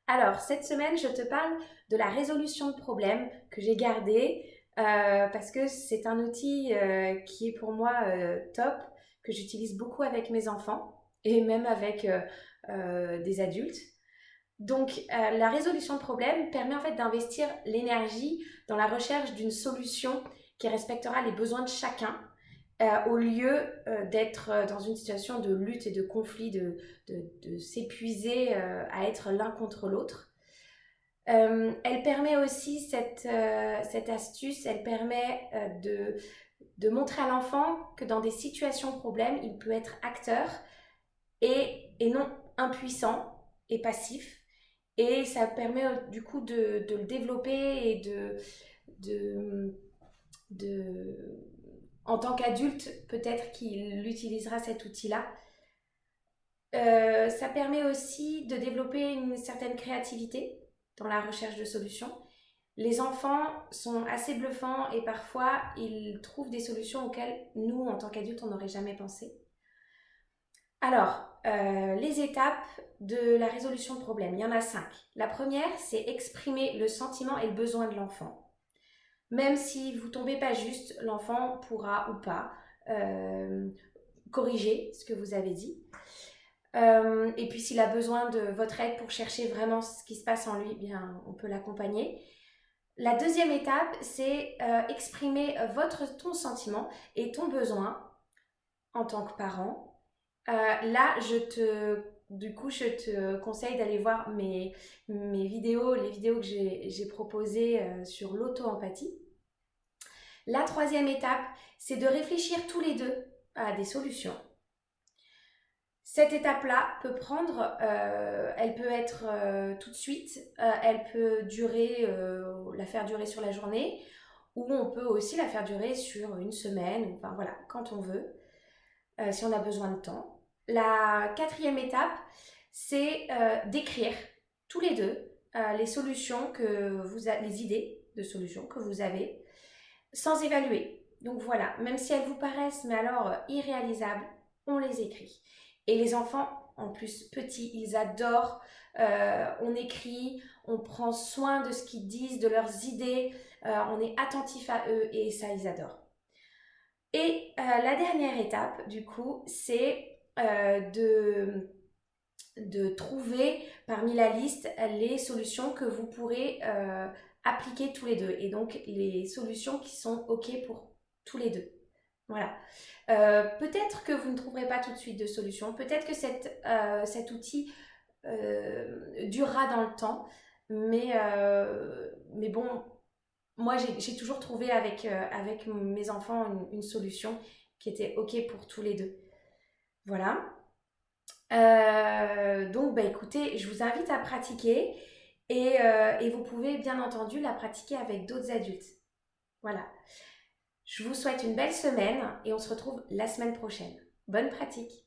Alors, cette semaine, je te parle de la résolution de problèmes que j'ai gardé parce que c'est un outil qui est pour moi top, que j'utilise beaucoup avec mes enfants et même avec des adultes. Donc, la résolution de problèmes permet en fait d'investir l'énergie dans la recherche d'une solution qui respectera les besoins de chacun au lieu d'être dans une situation de lutte et de conflit, de s'épuiser à être l'un contre l'autre. Elle permet aussi, cette astuce, elle permet de montrer à l'enfant que dans des situations problèmes, il peut être acteur et non impuissant et passif. Et ça permet du coup de le développer et de, de en tant qu'adulte, peut-être qu'il utilisera cet outil-là. Ça permet aussi de développer une certaine créativité dans la recherche de solutions. Les enfants sont assez bluffants et parfois ils trouvent des solutions auxquelles nous, en tant qu'adultes, on n'aurait jamais pensé. Alors, les étapes de la résolution de problème, il y en a 5. La première, c'est exprimer le sentiment et le besoin de l'enfant. Même si vous ne tombez pas juste, l'enfant pourra ou pas euh, corriger ce que vous avez dit. Et puis s'il a besoin de votre aide pour chercher vraiment ce qui se passe en lui, eh bien, on peut l'accompagner. La deuxième étape, c'est exprimer ton sentiment et ton besoin en tant que parent. Là, je te conseille d'aller voir mes vidéos, les vidéos que j'ai proposées sur l'auto-empathie. La troisième étape, c'est de réfléchir tous les deux à des solutions. Cette étape-là elle peut être tout de suite, elle peut la faire durer sur la journée, ou on peut aussi la faire durer sur une semaine, enfin voilà, quand on veut, si on a besoin de temps. La quatrième étape, c'est d'écrire tous les deux les idées de solutions que vous avez, sans évaluer. Donc voilà, même si elles vous paraissent, mais alors irréalisables, on les écrit. Et les enfants, en plus petits, ils adorent. On écrit, on prend soin de ce qu'ils disent, de leurs idées, on est attentif à eux et ça, ils adorent. Et la dernière étape, du coup, c'est de trouver parmi la liste les solutions que vous pourrez appliquer tous les deux. Et donc, les solutions qui sont OK pour tous les deux. Voilà. Peut-être que vous ne trouverez pas tout de suite de solution. Peut-être que cet outil durera dans le temps. Mais bon, moi, j'ai toujours trouvé avec mes enfants une solution qui était OK pour tous les deux. Voilà. Donc, bah, écoutez, je vous invite à pratiquer et vous pouvez bien entendu la pratiquer avec d'autres adultes. Voilà. Je vous souhaite une belle semaine et on se retrouve la semaine prochaine. Bonne pratique!